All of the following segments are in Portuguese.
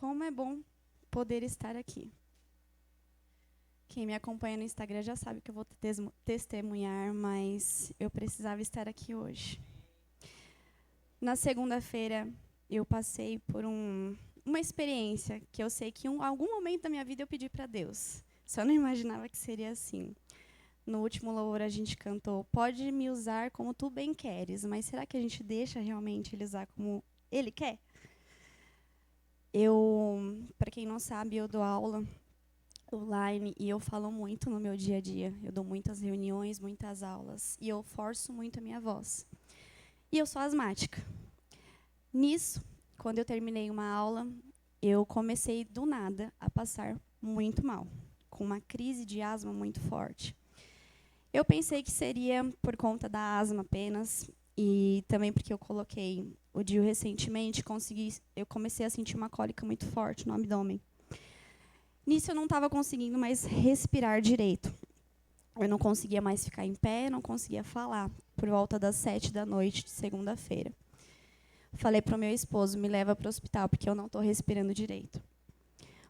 Como é bom poder estar aqui. Quem me acompanha no Instagram já sabe que eu vou testemunhar, mas eu precisava estar aqui hoje. Na segunda-feira, eu passei por uma experiência que eu sei que em algum momento da minha vida eu pedi para Deus. Só não imaginava que seria assim. No último louvor a gente cantou, pode me usar como tu bem queres, mas será que a gente deixa realmente ele usar como ele quer? Para quem não sabe, eu dou aula online e eu falo muito no meu dia a dia. Eu dou muitas reuniões, muitas aulas e eu forço muito a minha voz. E eu sou asmática. Nisso, quando eu terminei uma aula, eu comecei do nada a passar muito mal, com uma crise de asma muito forte. Eu pensei que seria por conta da asma apenas e também porque eu coloquei o DIU recentemente, eu comecei a sentir uma cólica muito forte no abdômen. Nisso eu não estava conseguindo mais respirar direito. Eu não conseguia mais ficar em pé, não conseguia falar, por volta das 7 da noite de segunda-feira. Falei para o meu esposo, me leva para o hospital, porque eu não estou respirando direito.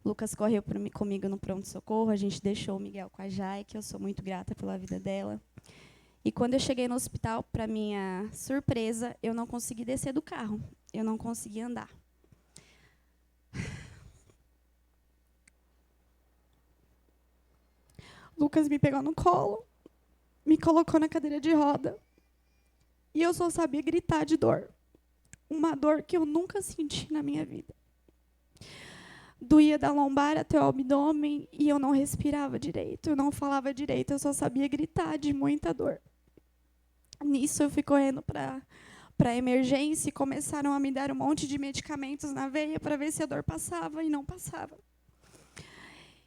Lucas correu comigo no pronto-socorro, a gente deixou o Miguel com a Jai, que eu sou muito grata pela vida dela. E quando eu cheguei no hospital, para minha surpresa, eu não consegui descer do carro, eu não consegui andar. Lucas me pegou no colo, me colocou na cadeira de roda, e eu só sabia gritar de dor. Uma dor que eu nunca senti na minha vida. Doía da lombar até o abdômen e eu não respirava direito, eu não falava direito, eu só sabia gritar de muita dor. Nisso eu fui correndo para a emergência e começaram a me dar um monte de medicamentos na veia para ver se a dor passava e não passava.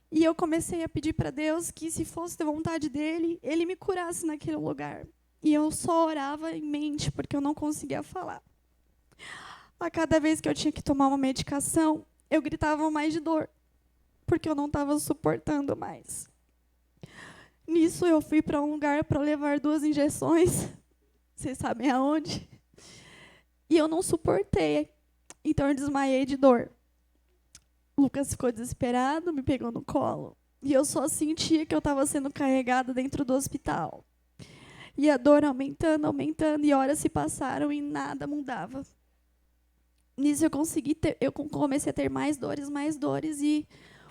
E eu comecei a pedir para Deus que, se fosse da vontade dele, ele me curasse naquele lugar. E eu só orava em mente, porque eu não conseguia falar. A cada vez que eu tinha que tomar uma medicação, eu gritava mais de dor, porque eu não estava suportando mais. Nisso, eu fui para um lugar para levar 2 injeções, vocês sabem aonde, e eu não suportei, então eu desmaiei de dor. O Lucas ficou desesperado, me pegou no colo, e eu só sentia que eu estava sendo carregada dentro do hospital. E a dor aumentando, aumentando, e horas se passaram e nada mudava. Nisso eu comecei a ter mais dores, e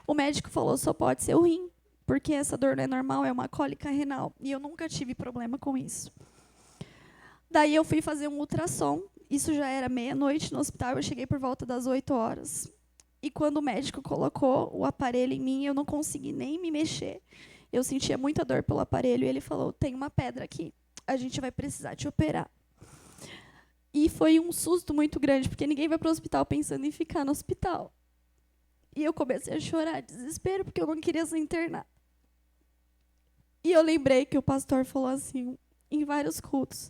o médico falou, só pode ser o rim, porque essa dor não é normal, é uma cólica renal, e eu nunca tive problema com isso. Daí eu fui fazer um ultrassom, isso já era meia-noite no hospital, eu cheguei por volta das 8 horas. E quando o médico colocou o aparelho em mim, eu não consegui nem me mexer. Eu sentia muita dor pelo aparelho, e ele falou, tem uma pedra aqui, a gente vai precisar te operar. E foi um susto muito grande, porque ninguém vai para o hospital pensando em ficar no hospital. E eu comecei a chorar de desespero, porque eu não queria ser internada. E eu lembrei que o pastor falou assim, em vários cultos,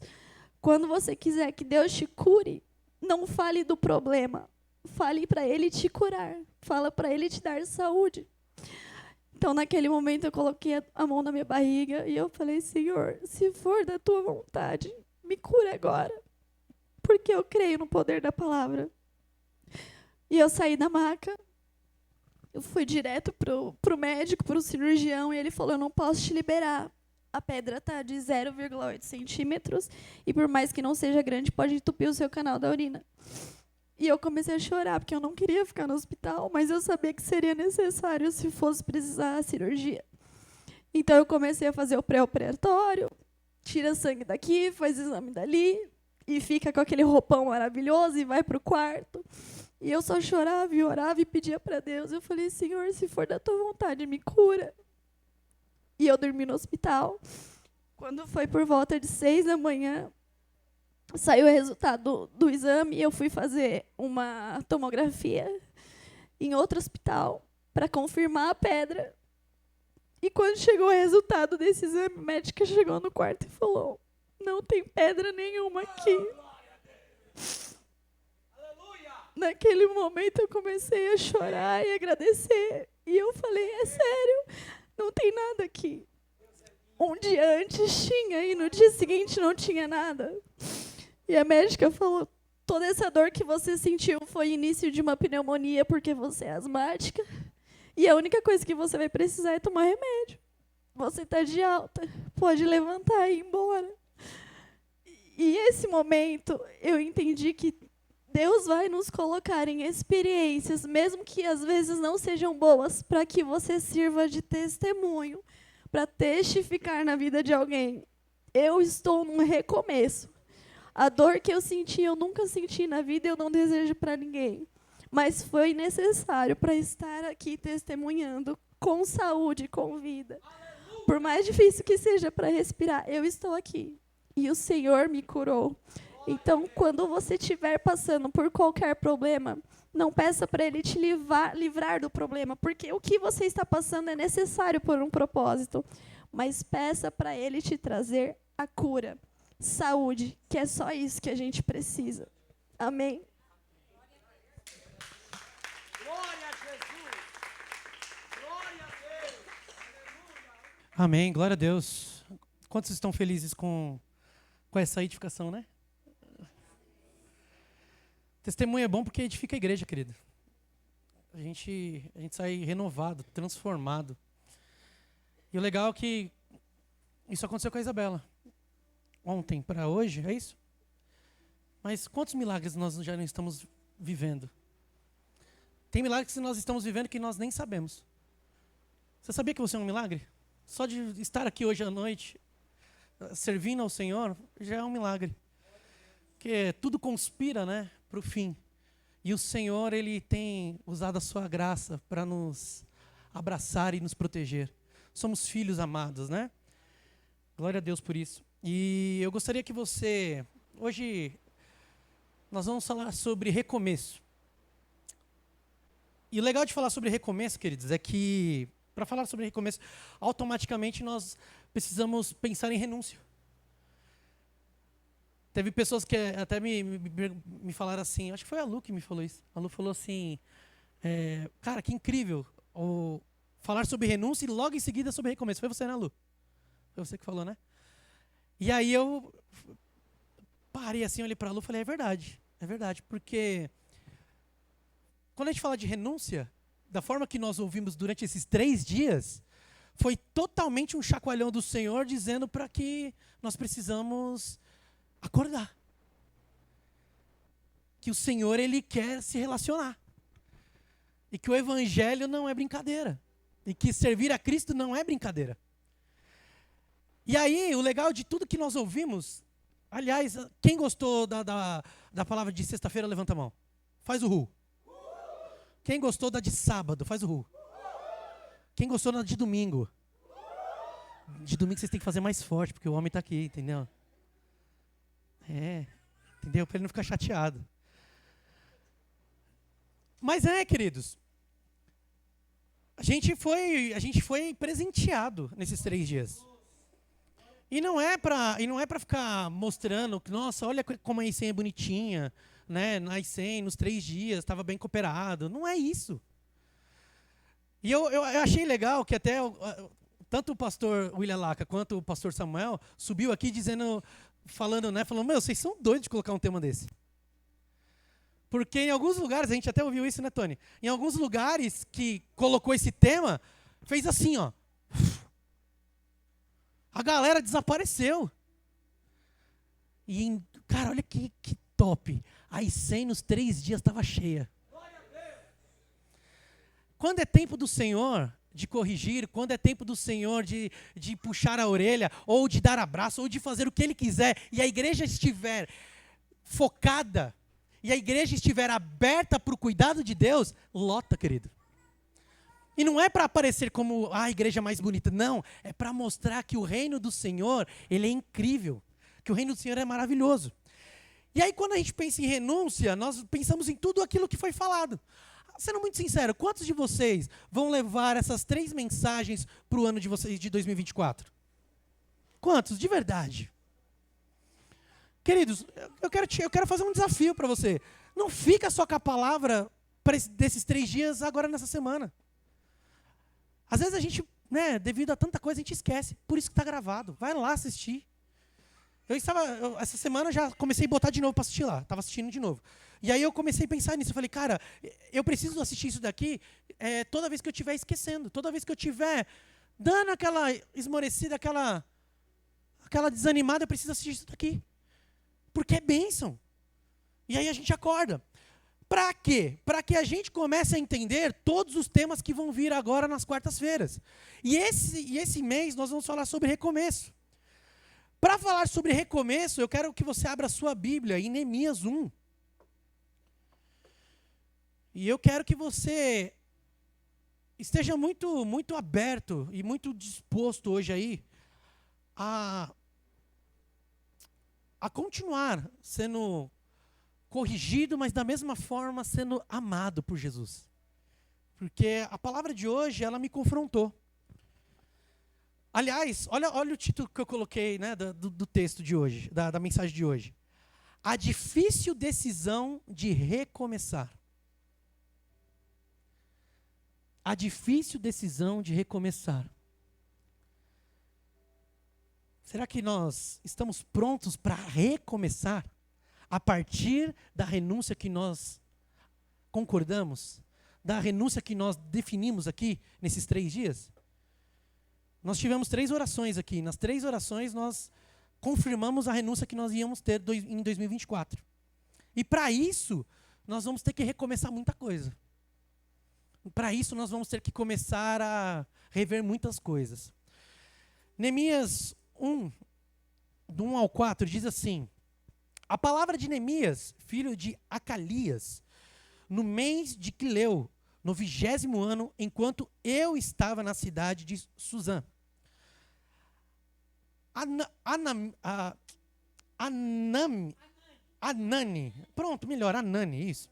quando você quiser que Deus te cure, não fale do problema, fale para Ele te curar, fala para Ele te dar saúde. Então, naquele momento, eu coloquei a mão na minha barriga e eu falei, Senhor, se for da tua vontade, me cura agora, porque eu creio no poder da palavra. E eu saí da maca, eu fui direto pro médico, pro cirurgião, e ele falou, eu não posso te liberar. A pedra está de 0,8 centímetros, e por mais que não seja grande, pode entupir o seu canal da urina. E eu comecei a chorar, porque eu não queria ficar no hospital, mas eu sabia que seria necessário se fosse precisar a cirurgia. Então eu comecei a fazer o pré-operatório, tira sangue daqui, faz exame dali, e fica com aquele roupão maravilhoso e vai para o quarto. E eu só chorava e orava e pedia para Deus. Eu falei, Senhor, se for da tua vontade, me cura. E eu dormi no hospital. Quando foi por volta de 6 da manhã, saiu o resultado do exame e eu fui fazer uma tomografia em outro hospital para confirmar a pedra. E quando chegou o resultado desse exame, a médica chegou no quarto e falou, não tem pedra nenhuma aqui. Naquele momento eu comecei a chorar e agradecer. E eu falei, é sério, não tem nada aqui. Um dia antes tinha e no dia seguinte não tinha nada. E a médica falou, toda essa dor que você sentiu foi início de uma pneumonia porque você é asmática. E a única coisa que você vai precisar é tomar remédio. Você está de alta, pode levantar e ir embora. E esse momento eu entendi que Deus vai nos colocar em experiências, mesmo que às vezes não sejam boas, para que você sirva de testemunho, para testificar na vida de alguém. Eu estou num recomeço. A dor que eu senti, eu nunca senti na vida e eu não desejo para ninguém. Mas foi necessário para estar aqui testemunhando com saúde, com vida. Por mais difícil que seja para respirar, eu estou aqui. E o Senhor me curou. Então, quando você estiver passando por qualquer problema, não peça para Ele te livrar do problema, porque o que você está passando é necessário por um propósito. Mas peça para Ele te trazer a cura, saúde, que é só isso que a gente precisa. Amém? Glória a Jesus! Glória a Deus! Amém, glória a Deus. Quantos estão felizes com essa edificação, né? Testemunho é bom porque edifica a igreja, querido. A gente sai renovado, transformado. E o legal é que isso aconteceu com a Isabela. Ontem para hoje, é isso? Mas quantos milagres nós já não estamos vivendo? Tem milagres que nós estamos vivendo que nós nem sabemos. Você sabia que você é um milagre? Só de estar aqui hoje à noite, servindo ao Senhor, já é um milagre. Porque tudo conspira, né, para o fim. E o Senhor, Ele tem usado a sua graça para nos abraçar e nos proteger. Somos filhos amados, né? Glória a Deus por isso. E eu gostaria que você... Hoje, nós vamos falar sobre recomeço. E o legal de falar sobre recomeço, queridos, é que, para falar sobre recomeço, automaticamente nós precisamos pensar em renúncia. Teve pessoas que até me falaram assim, acho que foi a Lu que me falou isso. A Lu falou assim, cara, que incrível, falar sobre renúncia e logo em seguida sobre recomeço. Foi você, né, Lu? Foi você que falou, né? E aí eu parei assim, olhei para a Lu e falei, é verdade, porque quando a gente fala de renúncia, da forma que nós ouvimos durante esses 3 dias, foi totalmente um chacoalhão do Senhor dizendo para que nós precisamos acordar. Que o Senhor, Ele quer se relacionar. E que o Evangelho não é brincadeira. E que servir a Cristo não é brincadeira. E aí, o legal de tudo que nós ouvimos, aliás, quem gostou da palavra de sexta-feira, levanta a mão. Faz o ru. Quem gostou da de sábado, faz o ru. Quem gostou da de domingo? De domingo vocês têm que fazer mais forte, porque o homem está aqui, entendeu? Entendeu? Para ele não ficar chateado. Mas queridos, a gente foi presenteado nesses 3 dias. E não é para ficar mostrando que, nossa, olha como a ICEM é bonitinha, né? Na ICEM, nos 3 dias, estava bem cooperado. Não é isso. E eu achei legal que até tanto o pastor William Laca quanto o pastor Samuel subiu aqui falando, meu, vocês são doidos de colocar um tema desse. Porque em alguns lugares, a gente até ouviu isso, né, Tony? Em alguns lugares que colocou esse tema, fez assim, ó. A galera desapareceu. E, cara, olha que top. A ICEM nos 3 dias estava cheia. Quando é tempo do Senhor de corrigir, quando é tempo do Senhor de puxar a orelha, ou de dar abraço, ou de fazer o que Ele quiser, e a igreja estiver focada, e a igreja estiver aberta para o cuidado de Deus, lota, querido. E não é para aparecer como a igreja mais bonita, não. É para mostrar que o reino do Senhor, ele é incrível. Que o reino do Senhor é maravilhoso. E aí quando a gente pensa em renúncia, nós pensamos em tudo aquilo que foi falado. Sendo muito sincero, quantos de vocês vão levar essas 3 mensagens para o ano de vocês de 2024? Quantos? De verdade. Queridos, eu quero fazer um desafio para você. Não fica só com a palavra desses 3 dias agora nessa semana. Às vezes a gente, devido a tanta coisa, a gente esquece. Por isso que está gravado. Vai lá assistir. Essa semana já comecei a botar de novo para assistir lá. Estava assistindo de novo. E aí eu comecei a pensar nisso. Eu falei, cara, eu preciso assistir isso daqui toda vez que eu estiver esquecendo. Toda vez que eu estiver dando aquela esmorecida, aquela desanimada, eu preciso assistir isso daqui. Porque é bênção. E aí a gente acorda. Para quê? Para que a gente comece a entender todos os temas que vão vir agora nas quartas-feiras. E esse mês nós vamos falar sobre recomeço. Para falar sobre recomeço, eu quero que você abra a sua Bíblia em Neemias 1. E eu quero que você esteja muito, muito aberto e muito disposto hoje aí a continuar sendo corrigido, mas da mesma forma sendo amado por Jesus. Porque a palavra de hoje, ela me confrontou. Aliás, olha o título que eu coloquei, né, do texto de hoje, da mensagem de hoje. A difícil decisão de recomeçar. A difícil decisão de recomeçar. Será que nós estamos prontos para recomeçar a partir da renúncia que nós concordamos? Da renúncia que nós definimos aqui nesses 3 dias? Nós tivemos 3 orações aqui. Nas 3 orações nós confirmamos a renúncia que nós íamos ter em 2024. E para isso, nós vamos ter que recomeçar muita coisa. Para isso, nós vamos ter que começar a rever muitas coisas. Neemias 1, do 1 ao 4, diz assim: a palavra de Neemias, filho de Acalias, no mês de Quileu, no 20º ano, enquanto eu estava na cidade de Suzã. Anani, pronto, melhor, Anani, isso.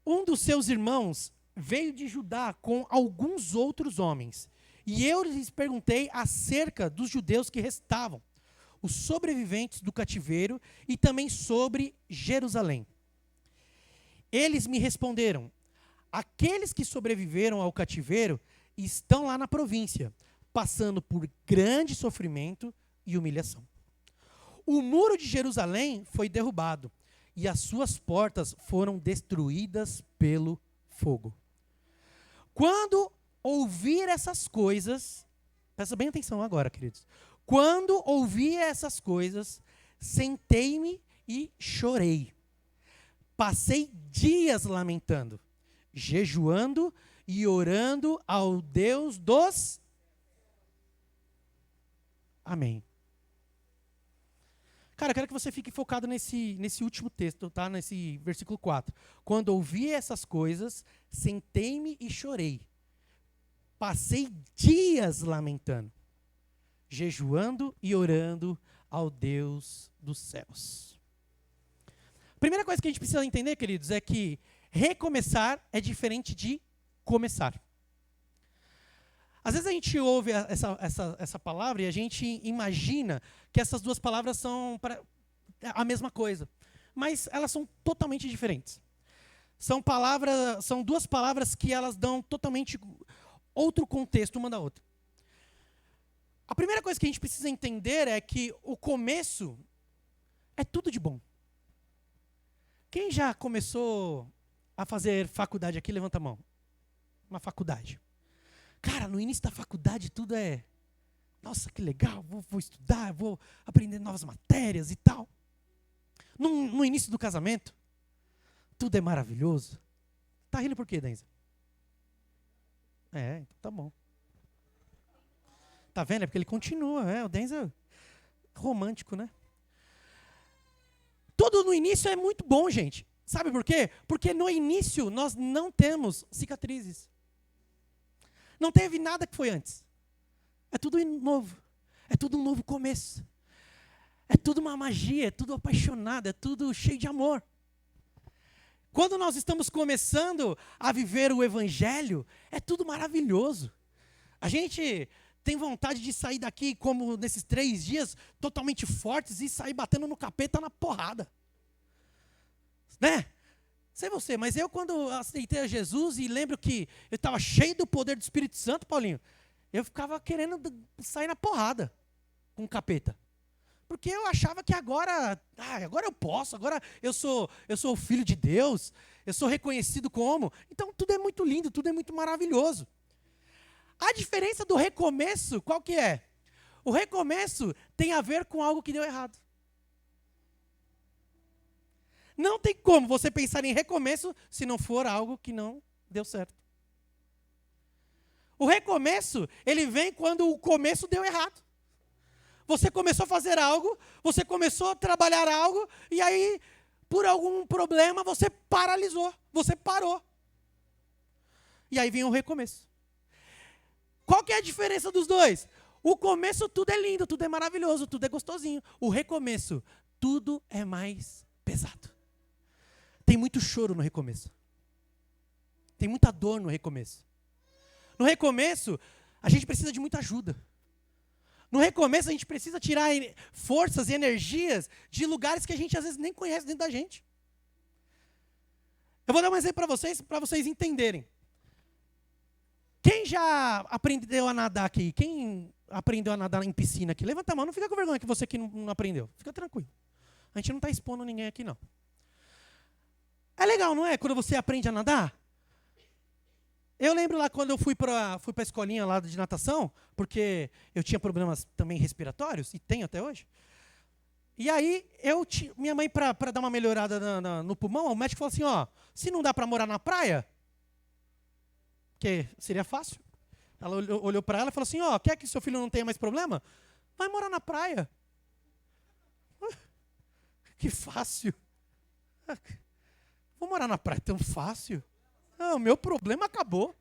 Um dos seus irmãos veio de Judá com alguns outros homens, e eu lhes perguntei acerca dos judeus que restavam, os sobreviventes do cativeiro, e também sobre Jerusalém. Eles me responderam: aqueles que sobreviveram ao cativeiro estão lá na província, passando por grande sofrimento e humilhação. O muro de Jerusalém foi derrubado e as suas portas foram destruídas pelo fogo. Quando ouvir essas coisas, presta bem atenção agora, queridos. Quando ouvi essas coisas, sentei-me e chorei. Passei dias lamentando, jejuando e orando ao Deus dos... Amém. Cara, eu quero que você fique focado nesse último texto, tá? Nesse versículo 4. Quando ouvi essas coisas, sentei-me e chorei. Passei dias lamentando, jejuando e orando ao Deus dos céus. A primeira coisa que a gente precisa entender, queridos, é que recomeçar é diferente de começar. Às vezes a gente ouve essa palavra e a gente imagina que essas duas palavras são a mesma coisa. Mas elas são totalmente diferentes. São duas palavras que elas dão totalmente outro contexto uma da outra. A primeira coisa que a gente precisa entender é que o começo é tudo de bom. Quem já começou a fazer faculdade aqui, levanta a mão. Uma faculdade. Cara, no início da faculdade tudo é... Nossa, que legal, vou estudar, vou aprender novas matérias e tal. No início do casamento, tudo é maravilhoso. Tá rindo por quê, Denza? Então tá bom. Tá vendo? É porque ele continua, o Denza é romântico, né? Tudo no início é muito bom, gente. Sabe por quê? Porque no início nós não temos cicatrizes. Não teve nada que foi antes. É tudo novo. É tudo um novo começo. É tudo uma magia, é tudo apaixonado, é tudo cheio de amor. Quando nós estamos começando a viver o Evangelho, é tudo maravilhoso. A gente tem vontade de sair daqui, como nesses 3 dias, totalmente fortes e sair batendo no capeta na porrada. Né? Sei você, mas eu quando aceitei a Jesus e lembro que eu estava cheio do poder do Espírito Santo, Paulinho, eu ficava querendo sair na porrada com o capeta. Porque eu achava que agora eu posso, agora eu sou o filho de Deus, eu sou reconhecido como. Então tudo é muito lindo, tudo é muito maravilhoso. A diferença do recomeço, qual que é? O recomeço tem a ver com algo que deu errado. Não tem como você pensar em recomeço se não for algo que não deu certo. O recomeço, ele vem quando o começo deu errado. Você começou a fazer algo, você começou a trabalhar algo, e aí, por algum problema, você paralisou, você parou. E aí vem o recomeço. Qual que é a diferença dos dois? O começo tudo é lindo, tudo é maravilhoso, tudo é gostosinho. O recomeço, tudo é mais pesado. Tem muito choro no recomeço. Tem muita dor no recomeço. No recomeço, a gente precisa de muita ajuda. No recomeço, a gente precisa tirar forças e energias de lugares que a gente às vezes nem conhece dentro da gente. Eu vou dar um exemplo para vocês entenderem. Quem já aprendeu a nadar aqui? Quem aprendeu a nadar em piscina aqui? Levanta a mão, não fica com vergonha que você que não aprendeu. Fica tranquilo. A gente não está expondo ninguém aqui, não. É legal, não é? Quando você aprende a nadar. Eu lembro lá quando eu fui para a escolinha lá de natação, porque eu tinha problemas também respiratórios, e tenho até hoje. E aí, minha mãe, para dar uma melhorada no pulmão, o médico falou assim, ó, se não dá para morar na praia, que seria fácil. Ela olhou para ela e falou assim, ó, quer que seu filho não tenha mais problema? Vai morar na praia. Que fácil. Vou morar na praia, tão fácil. O meu problema acabou.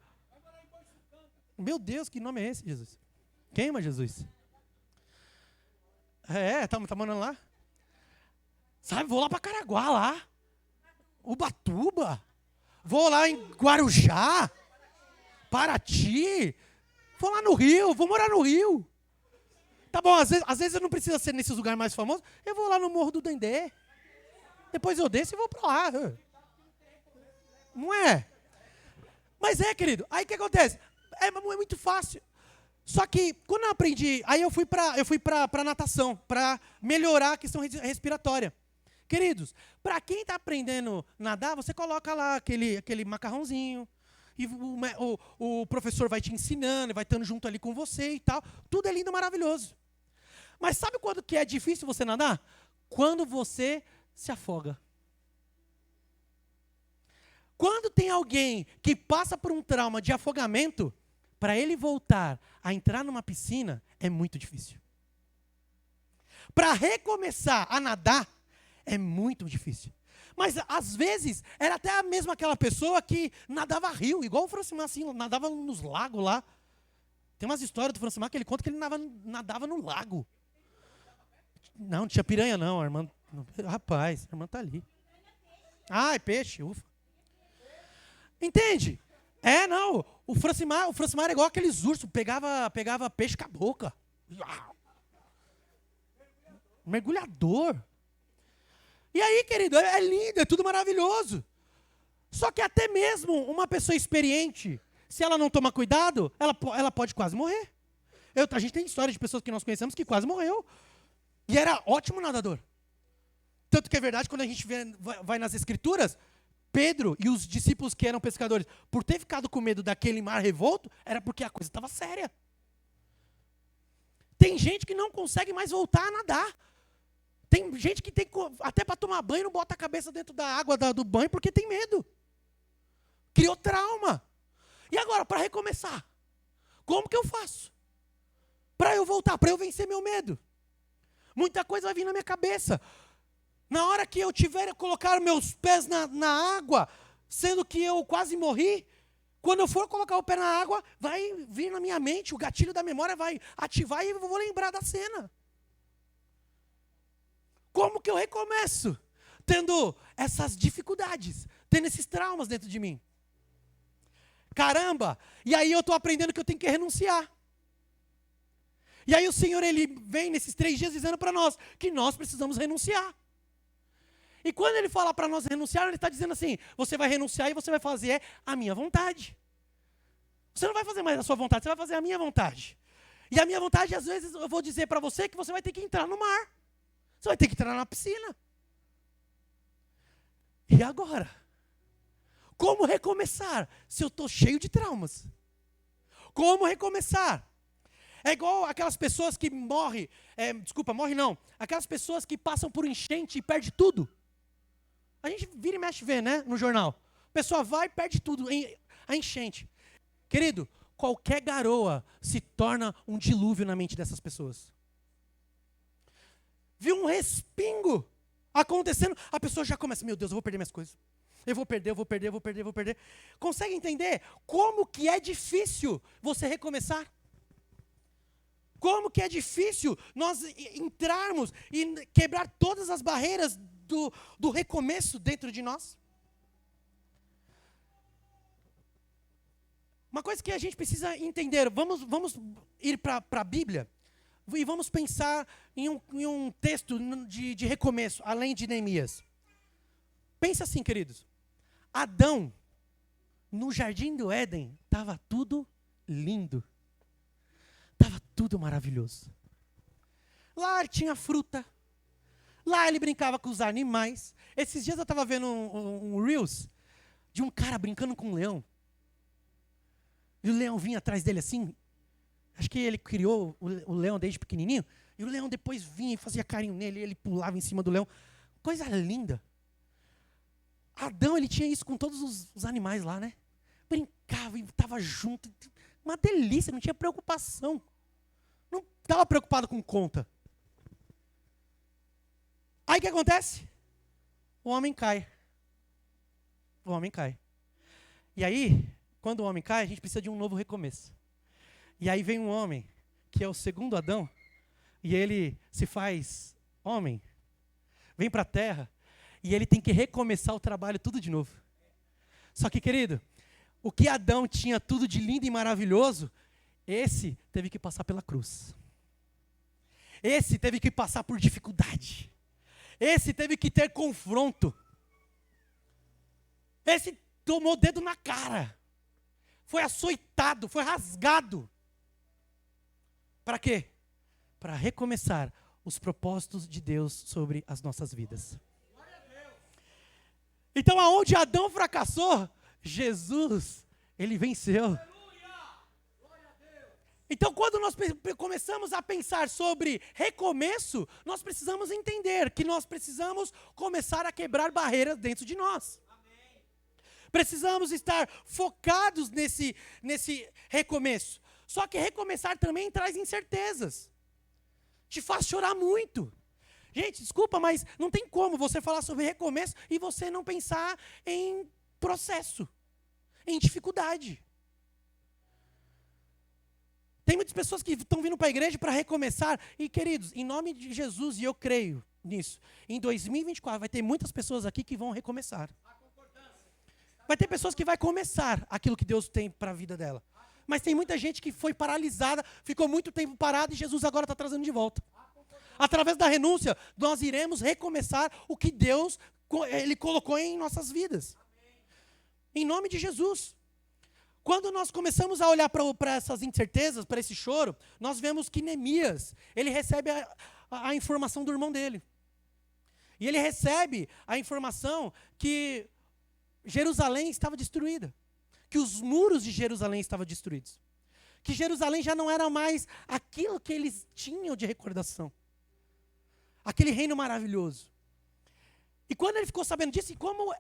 Meu Deus, que nome é esse, Jesus? Queima, Jesus. Tá morando lá? Sabe, vou lá para Caraguá, lá. Ubatuba. Vou lá em Guarujá. Paraty. Vou lá no Rio, vou morar no Rio. Tá bom, às vezes eu não preciso ser nesses lugares mais famosos. Eu vou lá no Morro do Dendê. Depois eu desço e vou para lá. Não é? Mas querido, aí o que acontece? É muito fácil. Só que, quando eu aprendi, aí eu fui para natação, para melhorar a questão respiratória. Queridos, para quem está aprendendo a nadar, você coloca lá aquele macarrãozinho, e o professor vai te ensinando, vai estando junto ali com você e tal. Tudo é lindo e maravilhoso. Mas sabe quando que é difícil você nadar? Quando você se afoga. Quando tem alguém que passa por um trauma de afogamento, para ele voltar a entrar numa piscina, é muito difícil. Para recomeçar a nadar, é muito difícil. Mas, às vezes, era até mesmo aquela pessoa que nadava rio, igual o Francimar, assim, nadava nos lagos lá. Tem umas histórias do Francimar que ele conta que ele nadava no lago. Não tinha piranha não, a irmã... Rapaz, a irmã está ali. É peixe, ufa. Entende? Não. O Francimar é igual aqueles ursos, pegava peixe com a boca. Mergulhador. E aí, querido, é lindo, é tudo maravilhoso. Só que até mesmo uma pessoa experiente, se ela não tomar cuidado, ela pode quase morrer. A gente tem história de pessoas que nós conhecemos que quase morreu. E era ótimo nadador. Tanto que é verdade, quando a gente vai nas escrituras, Pedro e os discípulos que eram pescadores, por ter ficado com medo daquele mar revolto, era porque a coisa estava séria. Tem gente que não consegue mais voltar a nadar. Tem gente que tem até para tomar banho não bota a cabeça dentro da água do banho porque tem medo. Criou trauma. E agora, para recomeçar? Como que eu faço? Para eu voltar, para eu vencer meu medo? Muita coisa vai vir na minha cabeça. Na hora que eu tiver a colocar meus pés na água, sendo que eu quase morri, quando eu for colocar o pé na água, vai vir na minha mente, o gatilho da memória vai ativar e eu vou lembrar da cena. Como que eu recomeço? Tendo essas dificuldades, tendo esses traumas dentro de mim. Caramba! E aí eu estou aprendendo que eu tenho que renunciar. E aí o Senhor, Ele vem nesses 3 dias dizendo para nós que nós precisamos renunciar. E quando Ele fala para nós renunciar, Ele está dizendo assim, você vai renunciar e você vai fazer a minha vontade. Você não vai fazer mais a sua vontade, você vai fazer a minha vontade. E a minha vontade, às vezes, eu vou dizer para você que você vai ter que entrar no mar. Você vai ter que entrar na piscina. E agora? Como recomeçar se eu estou cheio de traumas? Como recomeçar? É igual aquelas pessoas que morrem, morrem não, aquelas pessoas que passam por enchente e perdem tudo. A gente vira e mexe vê, né, no jornal. A pessoa vai e perde tudo, a enchente. Querido, qualquer garoa se torna um dilúvio na mente dessas pessoas. Viu um respingo acontecendo, a pessoa já começa, meu Deus, eu vou perder minhas coisas. Eu vou perder. Consegue entender como que é difícil você recomeçar? Como que é difícil nós entrarmos e quebrar todas as barreiras do recomeço dentro de nós? Uma coisa que a gente precisa entender, vamos ir para a Bíblia e vamos pensar em um texto de recomeço, além de Neemias. Pensa assim, queridos. Adão, no jardim do Éden, estava tudo lindo. Estava tudo maravilhoso. Lá tinha fruta. Lá ele brincava com os animais. Esses dias eu estava vendo um Reels de um cara brincando com um leão. E o leão vinha atrás dele assim. Acho que ele criou o leão desde pequenininho. E o leão depois vinha e fazia carinho nele. E ele pulava em cima do leão. Coisa linda. Adão, ele tinha isso com todos os animais lá, né? Brincava e estava junto. Uma delícia, não tinha preocupação. Não estava preocupado com conta. Aí o que acontece? O homem cai. E aí, quando o homem cai, a gente precisa de um novo recomeço. E aí vem um homem, que é o segundo Adão, e ele se faz homem, vem para a terra, e ele tem que recomeçar o trabalho tudo de novo. Só que, querido, o que Adão tinha tudo de lindo e maravilhoso, esse teve que passar pela cruz. Esse teve que passar por dificuldade. Esse teve que ter confronto. Esse tomou o dedo na cara. Foi açoitado, foi rasgado. Para quê? Para recomeçar os propósitos de Deus sobre as nossas vidas. Então, aonde Adão fracassou, Jesus, ele venceu. Então, quando nós começamos a pensar sobre recomeço, nós precisamos entender que nós precisamos começar a quebrar barreiras dentro de nós. Amém. Precisamos estar focados nesse recomeço. Só que recomeçar também traz incertezas. Te faz chorar muito. Gente, desculpa, mas não tem como você falar sobre recomeço e você não pensar em processo, em dificuldade. Tem muitas pessoas que estão vindo para a igreja para recomeçar. E, queridos, em nome de Jesus, e eu creio nisso, em 2024 vai ter muitas pessoas aqui que vão recomeçar. Vai ter pessoas que vão começar aquilo que Deus tem para a vida dela. Mas tem muita gente que foi paralisada, ficou muito tempo parada e Jesus agora está trazendo de volta. Através da renúncia, nós iremos recomeçar o que Deus ele colocou em nossas vidas. Em nome de Jesus. Quando nós começamos a olhar para essas incertezas, para esse choro, nós vemos que Neemias, ele recebe a informação do irmão dele. E ele recebe a informação que Jerusalém estava destruída. Que os muros de Jerusalém estavam destruídos. Que Jerusalém já não era mais aquilo que eles tinham de recordação. Aquele reino maravilhoso. E quando ele ficou sabendo disso, e como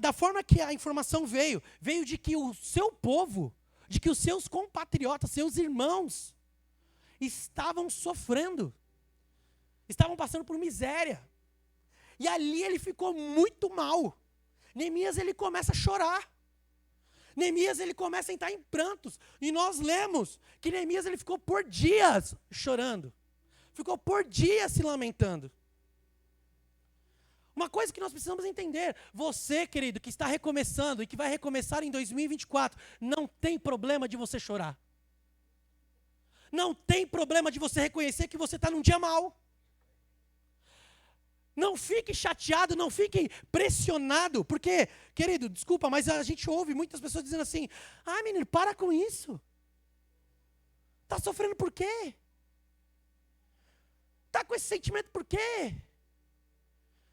da forma que a informação veio de que o seu povo, de que os seus compatriotas, seus irmãos, estavam sofrendo, estavam passando por miséria. E ali ele ficou muito mal. Neemias, ele começa a chorar. Neemias, ele começa a entrar em prantos. E nós lemos que Neemias, ele ficou por dias chorando. Ficou por dias se lamentando. Uma coisa que nós precisamos entender, você, querido, que está recomeçando e que vai recomeçar em 2024, não tem problema de você chorar. Não tem problema de você reconhecer que você está num dia mau. Não fique chateado, não fique pressionado, porque, querido, desculpa, mas a gente ouve muitas pessoas dizendo assim, menino, para com isso. Está sofrendo por quê? está com esse sentimento por quê?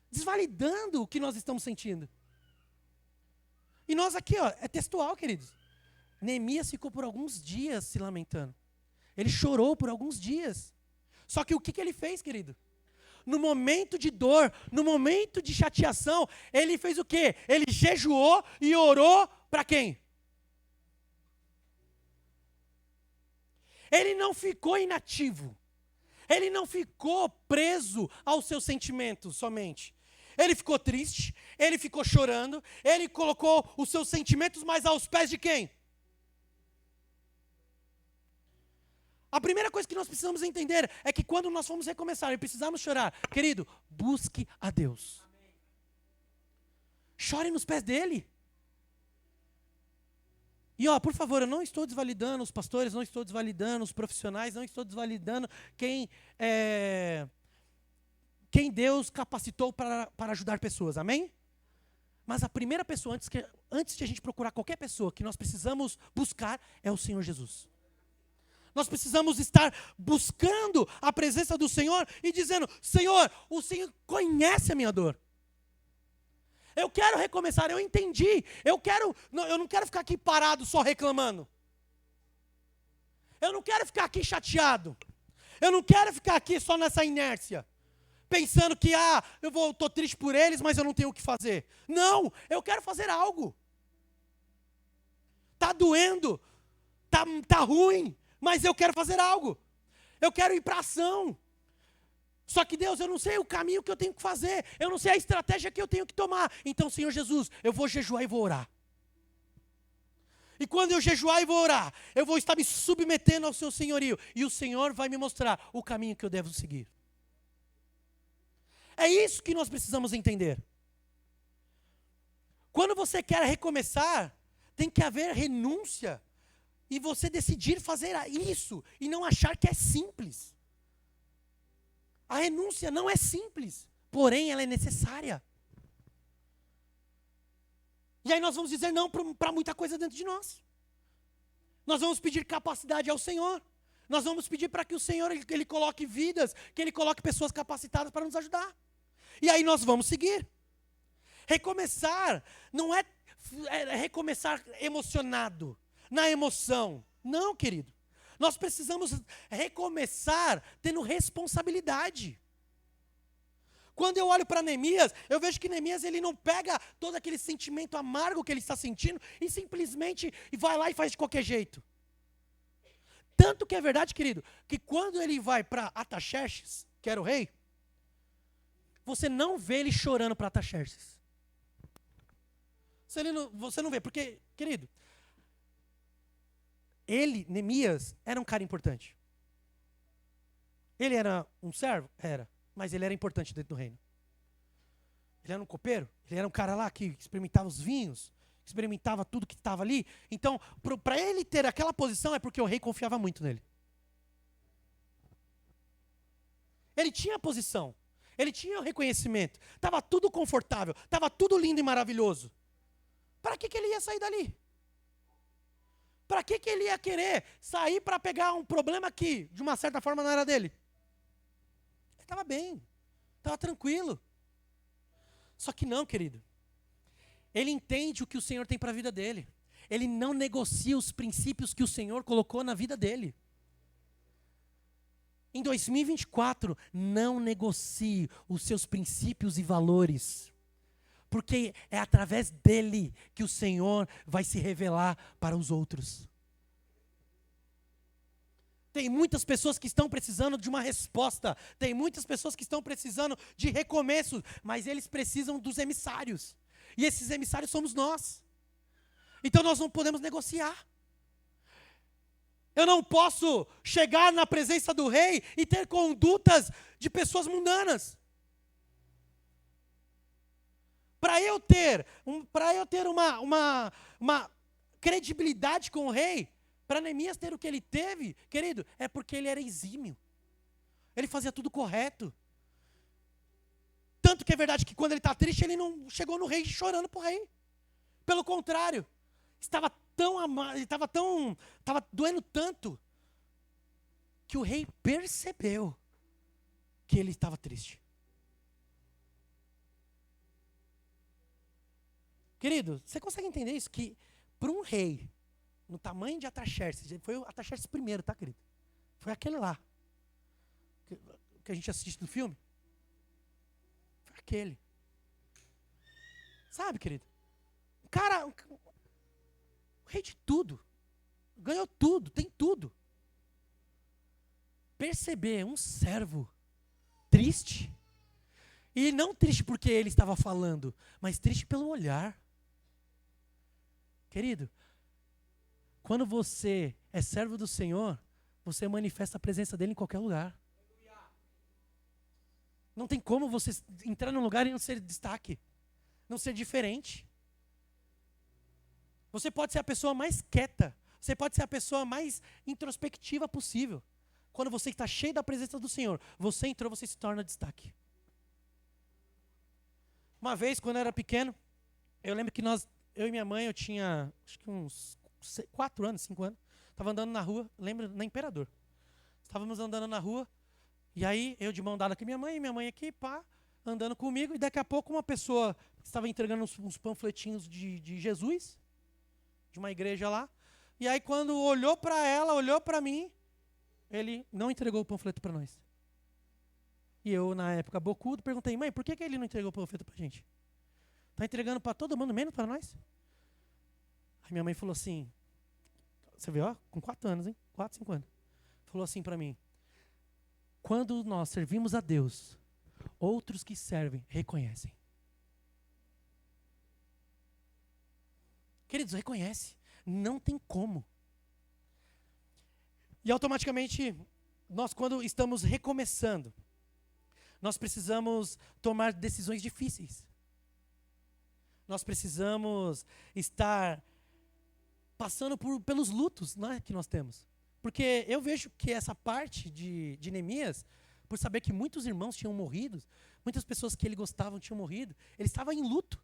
Desvalidando o que nós estamos sentindo. E nós aqui, ó, é textual, queridos. Neemias ficou por alguns dias se lamentando. Ele chorou por alguns dias. Só que o que ele fez, querido? No momento de dor, no momento de chateação, ele fez o quê? Ele jejuou e orou para quem? Ele não ficou inativo. Ele não ficou preso aos seus sentimentos somente. Ele ficou triste, ele ficou chorando, ele colocou os seus sentimentos mais aos pés de quem? A primeira coisa que nós precisamos entender é que quando nós formos recomeçar e precisarmos chorar, querido, busque a Deus. Chore nos pés dele. E por favor, eu não estou desvalidando os pastores, não estou desvalidando os profissionais, não estou desvalidando quem Deus capacitou para ajudar pessoas, amém? Mas a primeira pessoa, antes de a gente procurar qualquer pessoa que nós precisamos buscar, é o Senhor Jesus. Nós precisamos estar buscando a presença do Senhor e dizendo, Senhor, o Senhor conhece a minha dor. Eu quero recomeçar, eu entendi. Eu não quero ficar aqui parado só reclamando. Eu não quero ficar aqui chateado. Eu não quero ficar aqui só nessa inércia. Pensando que, eu estou triste por eles, mas eu não tenho o que fazer. Não, eu quero fazer algo. Está doendo, tá ruim, mas eu quero fazer algo. Eu quero ir para ação. Só que Deus, eu não sei o caminho que eu tenho que fazer. Eu não sei a estratégia que eu tenho que tomar. Então, Senhor Jesus, eu vou jejuar e vou orar. E quando eu jejuar e vou orar, eu vou estar me submetendo ao seu senhorio. E o Senhor vai me mostrar o caminho que eu devo seguir. É isso que nós precisamos entender. Quando você quer recomeçar, tem que haver renúncia. E você decidir fazer isso. E não achar que é simples. A renúncia não é simples, porém ela é necessária. E aí nós vamos dizer não para muita coisa dentro de nós. Nós vamos pedir capacidade ao Senhor. Nós vamos pedir para que o Senhor ele coloque vidas, que Ele coloque pessoas capacitadas para nos ajudar. E aí nós vamos seguir. Recomeçar não é recomeçar emocionado, na emoção. Não, querido. Nós precisamos recomeçar tendo responsabilidade. Quando eu olho para Neemias, eu vejo que Neemias ele não pega todo aquele sentimento amargo que ele está sentindo e simplesmente vai lá e faz de qualquer jeito. Tanto que é verdade, querido, que quando ele vai para Artaxerxes, que era o rei, você não vê ele chorando para Artaxerxes. Você não vê, porque, querido, Neemias, era um cara importante. Ele era um servo? Era. Mas ele era importante dentro do reino. Ele era um copeiro? Ele era um cara lá que experimentava os vinhos, experimentava tudo que estava ali. Então, para ele ter aquela posição é porque o rei confiava muito nele. Ele tinha a posição. Ele tinha o reconhecimento. Estava tudo confortável. Estava tudo lindo e maravilhoso. Para que ele ia sair dali? Para que ele ia querer sair para pegar um problema que, de uma certa forma, não era dele? Ele estava bem, estava tranquilo. Só que não, querido. Ele entende o que o Senhor tem para a vida dele. Ele não negocia os princípios que o Senhor colocou na vida dele. Em 2024, não negocie os seus princípios e valores. Porque é através dele que o Senhor vai se revelar para os outros. Tem muitas pessoas que estão precisando de uma resposta. Tem muitas pessoas que estão precisando de recomeços. Mas eles precisam dos emissários. E esses emissários somos nós. Então nós não podemos negociar. Eu não posso chegar na presença do rei e ter condutas de pessoas mundanas. Para eu ter uma credibilidade com o rei, para Neemias ter o que ele teve, querido, é porque ele era exímio. Ele fazia tudo correto. Tanto que é verdade que quando ele está triste, ele não chegou no rei chorando para o rei. Pelo contrário, estava doendo tanto, que o rei percebeu que ele estava triste. Querido, você consegue entender isso? Que para um rei, no tamanho de Artaxerxes, foi o Artaxerxes I, tá, querido? Foi aquele lá. Que a gente assiste no filme. Foi aquele. Sabe, querido? O cara, o rei de tudo. Ganhou tudo, tem tudo. Perceber um servo triste. E não triste porque ele estava falando, mas triste pelo olhar. Querido, quando você é servo do Senhor, você manifesta a presença dele em qualquer lugar. Não tem como você entrar num lugar e não ser destaque, não ser diferente. Você pode ser a pessoa mais quieta, você pode ser a pessoa mais introspectiva possível. Quando você está cheio da presença do Senhor, você entrou, você se torna destaque. Uma vez, quando eu era pequeno, eu lembro que eu e minha mãe, eu tinha acho que uns 4 anos, 5 anos, estava andando na rua, lembro, na Imperador. Estávamos andando na rua, e aí eu de mão dada com minha mãe aqui, pá, andando comigo, e daqui a pouco uma pessoa estava entregando uns panfletinhos de Jesus, de uma igreja lá, e aí quando olhou para ela, olhou para mim, ele não entregou o panfleto para nós. E eu, na época, bocudo, perguntei, mãe, por que ele não entregou o panfleto para a gente? Está entregando para todo mundo, menos para nós? Aí minha mãe falou assim, você vê, ó, com 4 anos, hein? 4, 5 anos. Falou assim para mim, quando nós servimos a Deus, outros que servem reconhecem. Queridos, reconhece. Não tem como. E automaticamente, nós quando estamos recomeçando, nós precisamos tomar decisões difíceis. Nós precisamos estar passando pelos lutos, né, que nós temos. Porque eu vejo que essa parte de Neemias, por saber que muitos irmãos tinham morrido, muitas pessoas que ele gostava tinham morrido, ele estava em luto.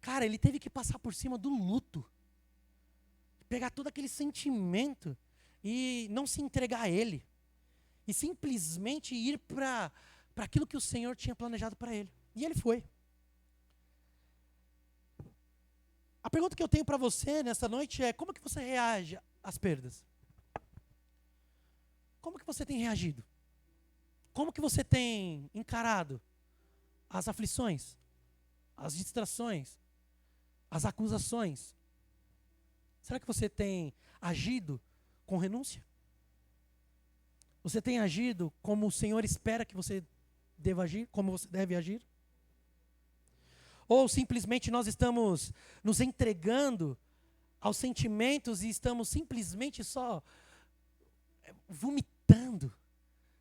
Cara, ele teve que passar por cima do luto. Pegar todo aquele sentimento e não se entregar a ele. E simplesmente ir para aquilo que o Senhor tinha planejado para ele. E ele foi. A pergunta que eu tenho para você nessa noite é, como que você reage às perdas? Como que você tem reagido? Como que você tem encarado as aflições, as distrações, as acusações? Será que você tem agido com renúncia? Você tem agido como o Senhor espera que você deva agir, como você deve agir? Ou simplesmente nós estamos nos entregando aos sentimentos e estamos simplesmente só vomitando,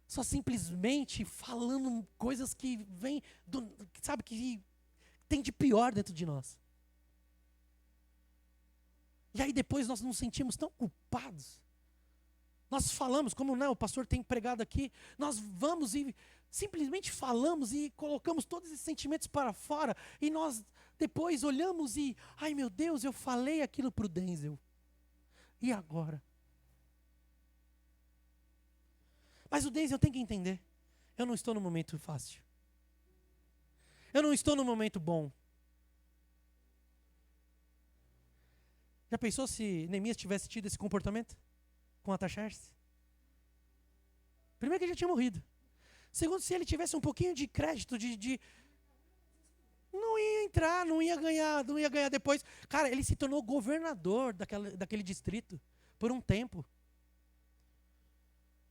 só simplesmente falando coisas que vêm, sabe, que tem de pior dentro de nós. E aí depois nós nos sentimos tão culpados. Nós falamos, como o pastor tem pregado aqui, nós vamos e simplesmente falamos e colocamos todos esses sentimentos para fora, e nós depois olhamos e, ai meu Deus, eu falei aquilo para o Denzel. E agora? Mas o Denzel tem que entender, eu não estou num momento fácil. Eu não estou num momento bom. Já pensou se Neemias tivesse tido esse comportamento com Artaxerxes? Primeiro que ele já tinha morrido. Segundo, se ele tivesse um pouquinho de crédito, não ia entrar, não ia ganhar depois. Cara, ele se tornou governador daquele distrito por um tempo.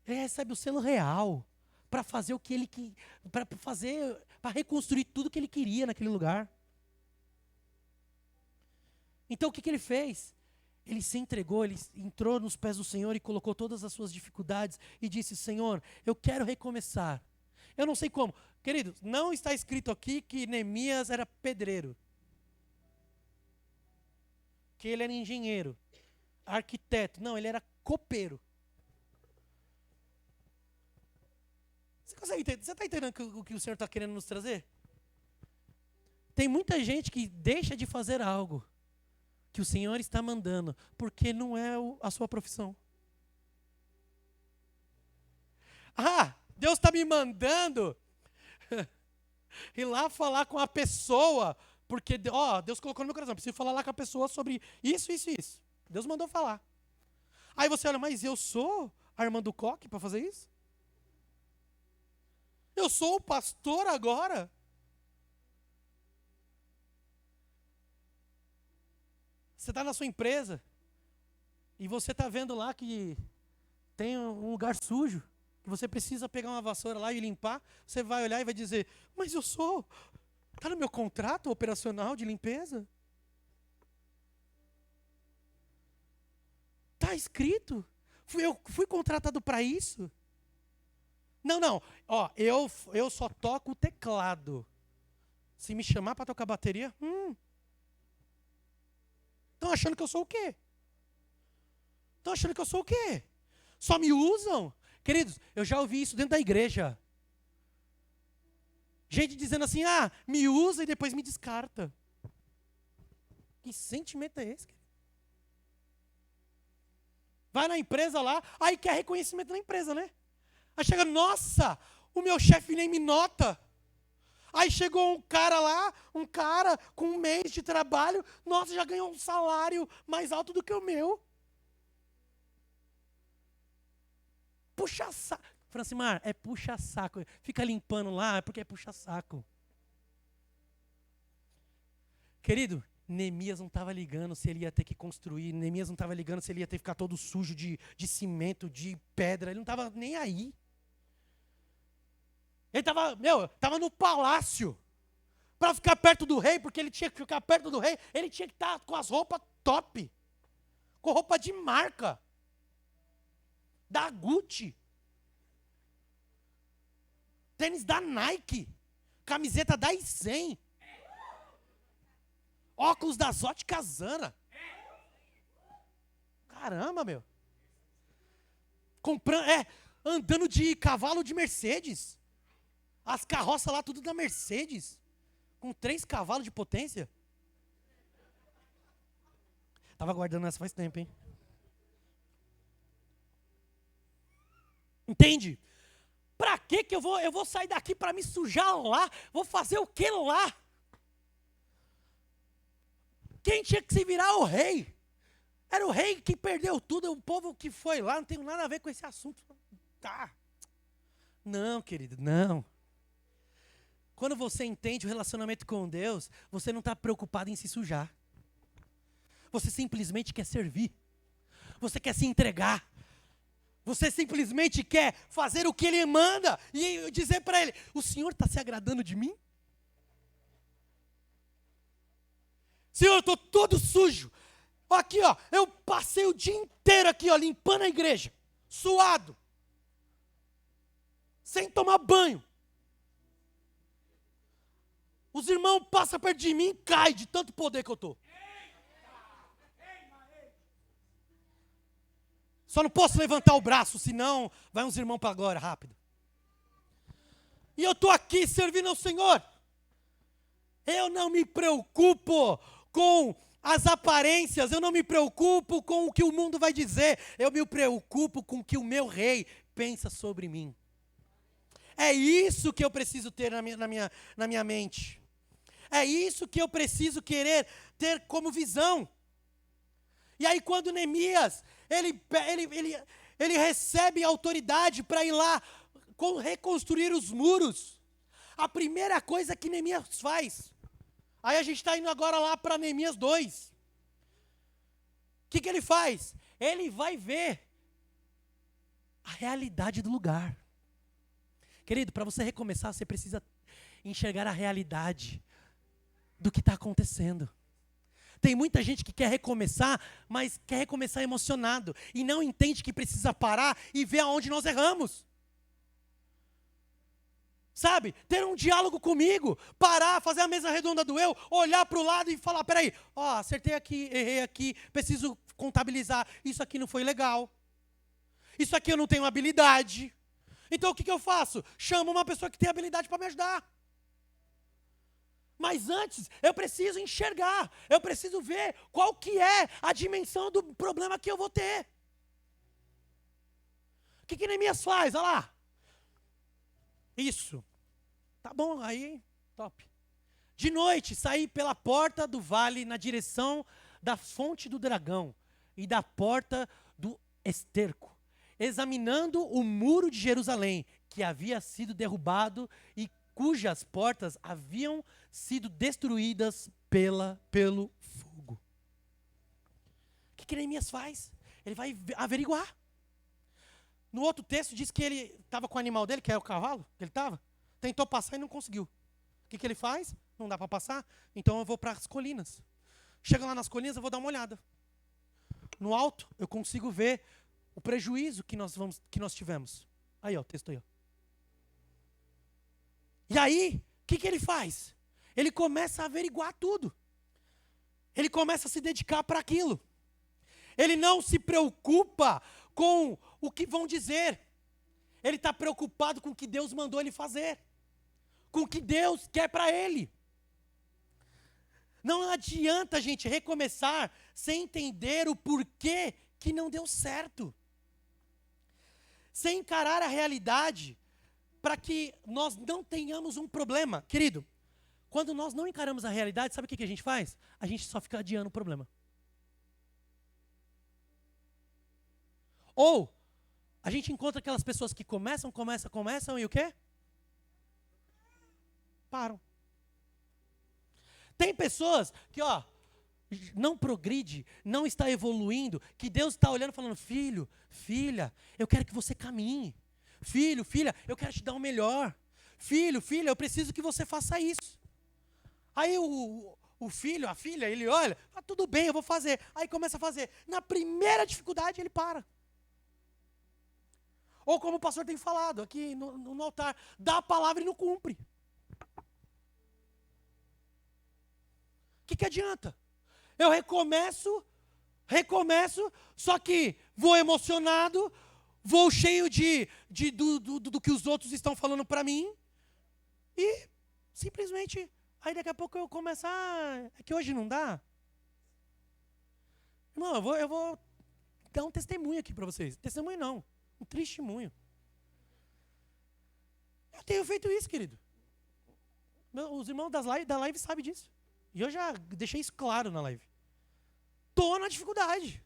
Ele recebe o selo real para fazer o que ele para reconstruir tudo que ele queria naquele lugar. Então o que ele fez? Ele se entregou, ele entrou nos pés do Senhor e colocou todas as suas dificuldades e disse, Senhor, eu quero recomeçar. Eu não sei como. Queridos, não está escrito aqui que Neemias era pedreiro. Que ele era engenheiro, arquiteto. Não, ele era copeiro. Você consegue entender? Você está entendendo o que o Senhor está querendo nos trazer? Tem muita gente que deixa de fazer algo que o Senhor está mandando, porque não é a sua profissão. Deus está me mandando ir lá falar com a pessoa, porque, Deus colocou no meu coração, preciso falar lá com a pessoa sobre isso, isso e isso. Deus mandou falar. Aí você olha, mas eu sou Armando Coque para fazer isso? Eu sou o pastor agora? Você está na sua empresa e você está vendo lá que tem um lugar sujo, que você precisa pegar uma vassoura lá e limpar. Você vai olhar e vai dizer, mas está no meu contrato operacional de limpeza? Está escrito? Eu fui contratado para isso? Não. Eu só toco o teclado. Se me chamar para tocar bateria, estão achando que eu sou o quê? Só me usam? Queridos, eu já ouvi isso dentro da igreja. Gente dizendo assim, me usa e depois me descarta. Que sentimento é esse? Vai na empresa lá, aí quer reconhecimento na empresa, né? Aí chega, nossa, o meu chefe nem me nota. Aí chegou um cara com um mês de trabalho, nossa, já ganhou um salário mais alto do que o meu. Puxa saco. Francimar, é puxa saco. Fica limpando lá, porque é puxa saco. Querido, Neemias não estava ligando se ele ia ter que construir, Neemias não estava ligando se ele ia ter que ficar todo sujo de cimento, de pedra, ele não estava nem aí. Ele estava no palácio, para ficar perto do rei, porque ele tinha que ficar perto do rei, ele tinha que estar com as roupas top, com roupa de marca, da Gucci, tênis da Nike, camiseta da I100, óculos da Zotti Casana. Caramba, meu. Andando de cavalo de Mercedes. As carroças lá, tudo da Mercedes. Com 3 cavalos de potência. Tava guardando essa faz tempo, hein? Entende? Pra que eu vou sair daqui para me sujar lá? Vou fazer o que lá? Quem tinha que se virar o rei? Era o rei que perdeu tudo, o povo que foi lá, não tem nada a ver com esse assunto. Tá. Não, querido, não. Quando você entende o relacionamento com Deus, você não está preocupado em se sujar. Você simplesmente quer servir. Você quer se entregar. Você simplesmente quer fazer o que Ele manda e dizer para Ele, o Senhor está se agradando de mim? Senhor, eu estou todo sujo. Aqui, eu passei o dia inteiro aqui, limpando a igreja. Suado. Sem tomar banho. Os irmãos passam perto de mim e caem de tanto poder que eu estou. Só não posso levantar o braço, senão vai uns irmãos para agora, rápido. E eu estou aqui servindo ao Senhor. Eu não me preocupo com as aparências, eu não me preocupo com o que o mundo vai dizer, eu me preocupo com o que o meu rei pensa sobre mim. É isso que eu preciso ter na minha mente. É isso que eu preciso querer ter como visão. E aí quando Neemias, ele recebe autoridade para ir lá reconstruir os muros, a primeira coisa que Neemias faz, aí a gente está indo agora lá para Neemias 2. O que ele faz? Ele vai ver a realidade do lugar. Querido, para você recomeçar, você precisa enxergar a realidade do que está acontecendo. Tem muita gente que quer recomeçar, mas quer recomeçar emocionado e não entende que precisa parar e ver aonde nós erramos. Sabe? Ter um diálogo comigo, parar, fazer a mesa redonda do eu, olhar para o lado e falar, peraí, acertei aqui, errei aqui, preciso contabilizar, isso aqui não foi legal. Isso aqui eu não tenho habilidade. Então o que eu faço? Chamo uma pessoa que tem habilidade para me ajudar. Mas antes, eu preciso enxergar, eu preciso ver qual que é a dimensão do problema que eu vou ter. O que Neemias faz? Olha lá. Isso. Tá bom, aí, top. De noite, saí pela porta do vale na direção da fonte do dragão e da porta do esterco, examinando o muro de Jerusalém, que havia sido derrubado e cujas portas haviam sido destruídas pelo fogo. O que Neemias faz? Ele vai averiguar. No outro texto diz que ele estava com o animal dele, que é o cavalo, que ele estava, tentou passar e não conseguiu. O que ele faz? Não dá para passar, então eu vou para as colinas. Chega lá nas colinas, eu vou dar uma olhada. No alto, eu consigo ver o prejuízo que nós tivemos. Aí, ó, o texto aí, ó. E aí, o que ele faz? Ele começa a averiguar tudo. Ele começa a se dedicar para aquilo. Ele não se preocupa com o que vão dizer. Ele está preocupado com o que Deus mandou ele fazer. Com o que Deus quer para ele. Não adianta a gente recomeçar sem entender o porquê que não deu certo. Sem encarar a realidade para que nós não tenhamos um problema. Querido, quando nós não encaramos a realidade, sabe o que a gente faz? A gente só fica adiando o problema. Ou a gente encontra aquelas pessoas que começam e o quê? Param. Tem pessoas que, ó, não progride, não está evoluindo, que Deus está olhando e falando, filho, filha, eu quero que você caminhe. Filho, filha, eu quero te dar o melhor. Filho, filha, eu preciso que você faça isso. Aí o filho, a filha, ele olha, ah, tudo bem, eu vou fazer. Aí começa a fazer. Na primeira dificuldade, ele para. Ou como o pastor tem falado aqui no altar, dá a palavra e não cumpre. O que adianta? Eu recomeço, só que vou emocionado, vou cheio do que os outros estão falando para mim, e simplesmente, aí daqui a pouco eu começo, é que hoje não dá. Irmão, eu vou dar um testemunho aqui para vocês. Testemunho não, um testemunho. Eu tenho feito isso, querido. Os irmãos da live sabem disso. E eu já deixei isso claro na live. Estou na dificuldade.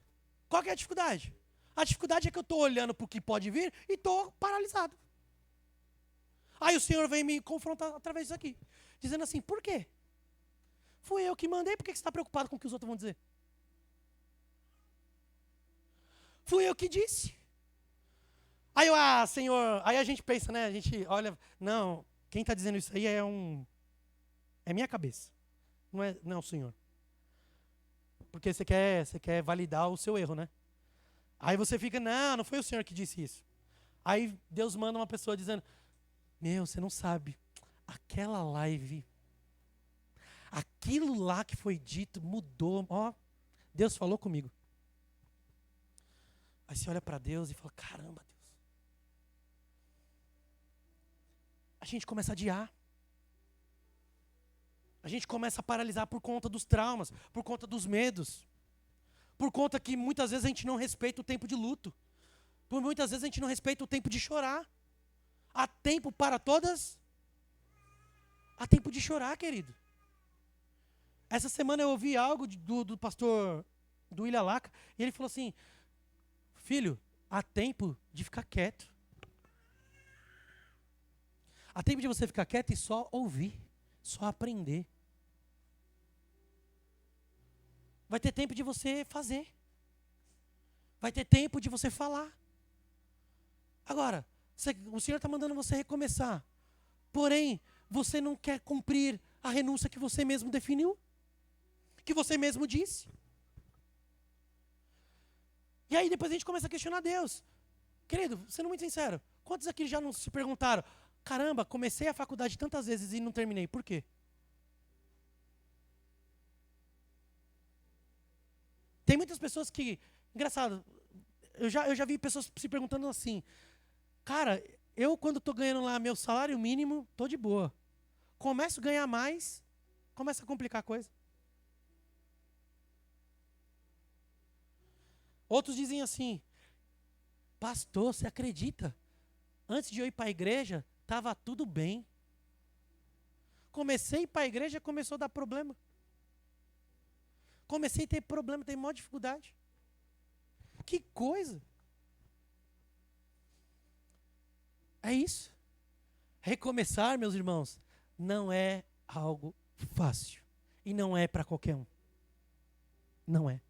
Qual que é a dificuldade? A dificuldade é que eu estou olhando para o que pode vir e estou paralisado. Aí o Senhor vem me confrontar através disso aqui. Dizendo assim, por quê? Fui eu que mandei, por que você está preocupado com o que os outros vão dizer? Fui eu que disse. Aí eu, Senhor, aí a gente pensa, né? A gente olha, não, quem está dizendo isso aí é minha cabeça. Não é o Senhor. Porque você quer validar o seu erro, né? Aí você fica, não foi o Senhor que disse isso. Aí Deus manda uma pessoa dizendo, você não sabe, aquela live, aquilo lá que foi dito mudou, Deus falou comigo. Aí você olha para Deus e fala, caramba, Deus. A gente começa a adiar. A gente começa a paralisar por conta dos traumas, por conta dos medos. Por conta que muitas vezes a gente não respeita o tempo de luto. Por muitas vezes a gente não respeita o tempo de chorar. Há tempo para todas. Há tempo de chorar, querido. Essa semana eu ouvi algo do pastor do William Laca, e ele falou assim, filho, há tempo de ficar quieto. Há tempo de você ficar quieto e só ouvir. Só aprender. Vai ter tempo de você fazer. Vai ter tempo de você falar. Agora, o Senhor está mandando você recomeçar. Porém, você não quer cumprir a renúncia que você mesmo definiu. Que você mesmo disse. E aí depois a gente começa a questionar Deus. Querido, sendo muito sincero, quantos aqui já não se perguntaram, caramba, comecei a faculdade tantas vezes e não terminei. Por quê? Tem muitas pessoas que... Engraçado, eu já vi pessoas se perguntando assim, cara, eu quando estou ganhando lá meu salário mínimo, estou de boa. Começo a ganhar mais, começa a complicar a coisa. Outros dizem assim, pastor, você acredita? Antes de eu ir para a igreja, estava tudo bem. Comecei a ir para a igreja, começou a dar problema. Comecei a ter problema, ter maior dificuldade. Que coisa! É isso. Recomeçar, meus irmãos, não é algo fácil. E não é para qualquer um. Não é.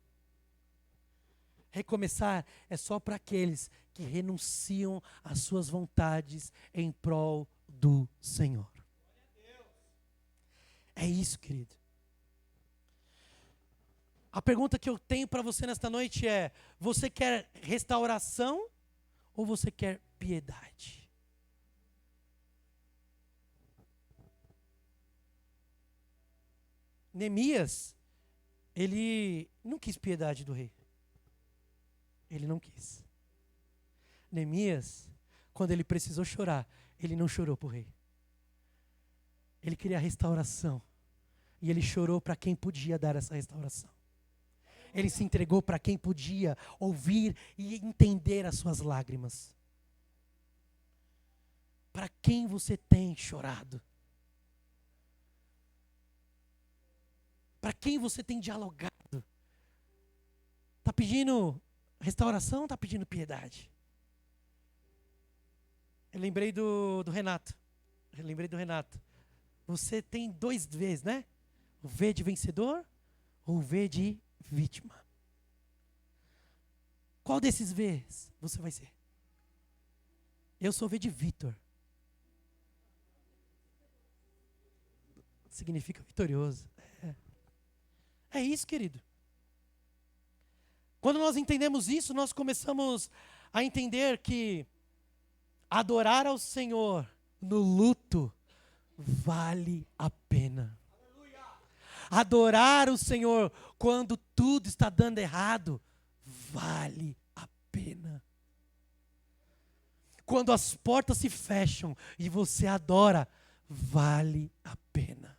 Recomeçar é só para aqueles que renunciam às suas vontades em prol do Senhor. É isso, querido. A pergunta que eu tenho para você nesta noite é: você quer restauração ou você quer piedade? Neemias, ele não quis piedade do rei. Ele não quis. Neemias, quando ele precisou chorar, ele não chorou para o rei. Ele queria restauração. E ele chorou para quem podia dar essa restauração. Ele se entregou para quem podia ouvir e entender as suas lágrimas. Para quem você tem chorado? Para quem você tem dialogado? Está pedindo restauração ou está pedindo piedade? Eu lembrei do Renato. Você tem 2 Vs, né? O V de vencedor ou o V de vítima. Qual desses Vs você vai ser? Eu sou V de Vitor. Significa vitorioso. É isso, querido. Quando nós entendemos isso, nós começamos a entender que adorar ao Senhor no luto vale a pena. Adorar o Senhor quando tudo está dando errado vale a pena. Quando as portas se fecham e você adora, vale a pena.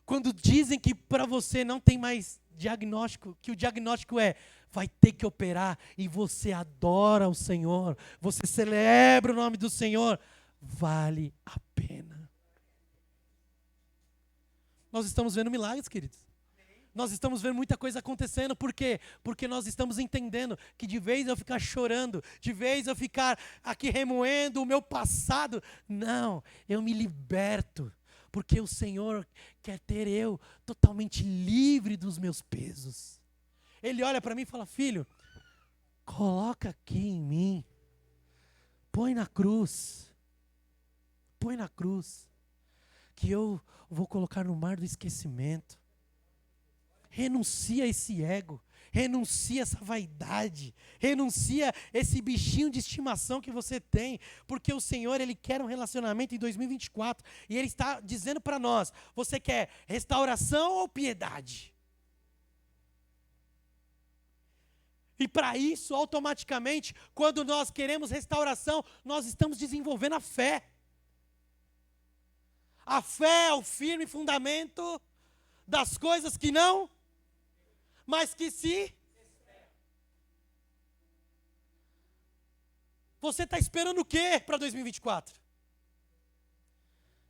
Quando dizem que para você não tem mais diagnóstico, que o diagnóstico é, vai ter que operar, e você adora o Senhor, você celebra o nome do Senhor, vale a pena. Nós estamos vendo milagres, queridos. Nós estamos vendo muita coisa acontecendo. Por quê? Porque nós estamos entendendo que de vez eu ficar chorando, de vez eu ficar aqui remoendo o meu passado, não, eu me liberto. Porque o Senhor quer ter eu totalmente livre dos meus pesos. Ele olha para mim e fala: filho, coloca aqui em mim. Põe na cruz. Que eu vou colocar no mar do esquecimento. Renuncia a esse ego. Renuncia a essa vaidade. Renuncia a esse bichinho de estimação que você tem. Porque o Senhor, Ele quer um relacionamento em 2024. E Ele está dizendo para nós: você quer restauração ou piedade? E para isso, automaticamente, quando nós queremos restauração, nós estamos desenvolvendo a fé. A fé é o firme fundamento das coisas que não, mas que se... Você está esperando o quê para 2024?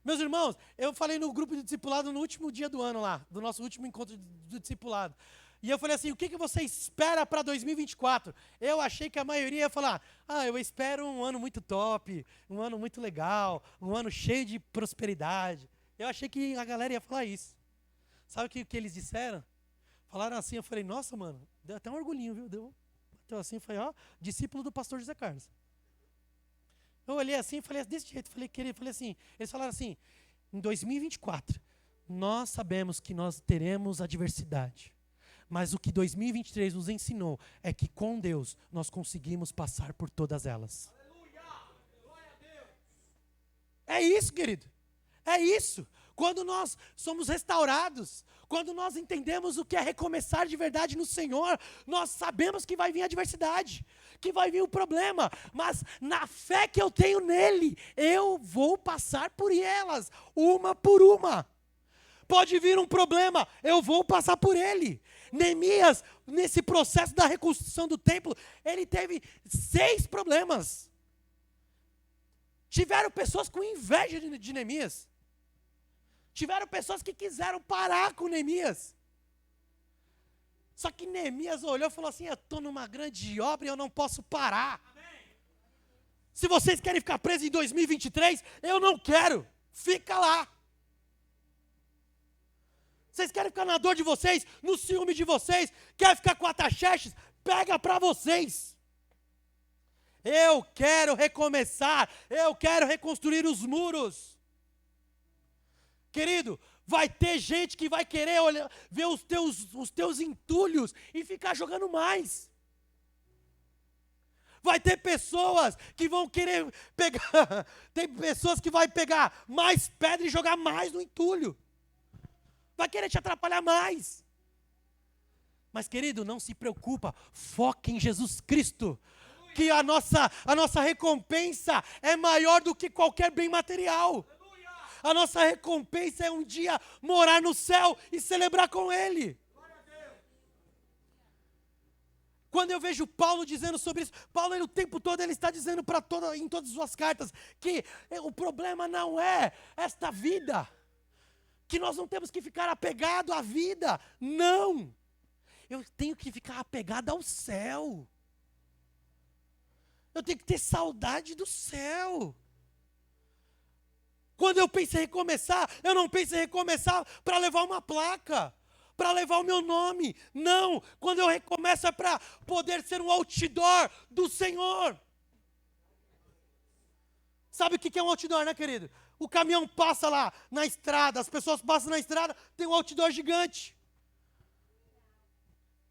Meus irmãos, eu falei no grupo de discipulado no último dia do ano lá, do nosso último encontro do discipulado. E eu falei assim: o que você espera para 2024? Eu achei que a maioria ia falar: eu espero um ano muito top, um ano muito legal, um ano cheio de prosperidade. Eu achei que a galera ia falar isso. Sabe o que eles disseram? Falaram assim, eu falei: nossa, mano, deu até um orgulhinho, viu? Bateu assim, falei: discípulo do pastor José Carlos. Eu olhei assim e falei desse jeito, falei assim, eles falaram assim: em 2024, nós sabemos que nós teremos adversidade. Mas o que 2023 nos ensinou é que com Deus nós conseguimos passar por todas elas. Aleluia! Glória a Deus! É isso, querido. É isso. Quando nós somos restaurados, quando nós entendemos o que é recomeçar de verdade no Senhor, nós sabemos que vai vir a adversidade, que vai vir o problema, mas na fé que eu tenho nele, eu vou passar por elas, uma por uma. Pode vir um problema, eu vou passar por ele. Neemias, nesse processo da reconstrução do templo, ele teve 6 problemas. Tiveram pessoas com inveja de Neemias. Tiveram pessoas que quiseram parar com Neemias. Só que Neemias olhou e falou assim: eu estou numa grande obra e eu não posso parar. Se vocês querem ficar presos em 2023, eu não quero. Fica lá. Vocês querem ficar na dor de vocês, no ciúme de vocês, quer ficar com Ataxerxes? Pega para vocês. Eu quero recomeçar, eu quero reconstruir os muros. Querido, vai ter gente que vai querer ver os teus entulhos e ficar jogando mais. Vai ter pessoas que vão querer pegar, tem pessoas que vai pegar mais pedra e jogar mais no entulho. Vai querer te atrapalhar mais. Mas, querido, não se preocupa, foque em Jesus Cristo. Que a nossa recompensa é maior do que qualquer bem material. A nossa recompensa é um dia morar no céu e celebrar com Ele. Quando eu vejo Paulo dizendo sobre isso, Paulo o tempo todo ele está dizendo em todas as suas cartas que o problema não é esta vida, que nós não temos que ficar apegado à vida, não. Eu tenho que ficar apegado ao céu. Eu tenho que ter saudade do céu. Quando eu penso em recomeçar, eu não penso em recomeçar para levar uma placa, para levar o meu nome. Não, quando eu recomeço é para poder ser um outdoor do Senhor. Sabe o que é um outdoor, né, querido? O caminhão passa lá na estrada, as pessoas passam na estrada, tem um outdoor gigante.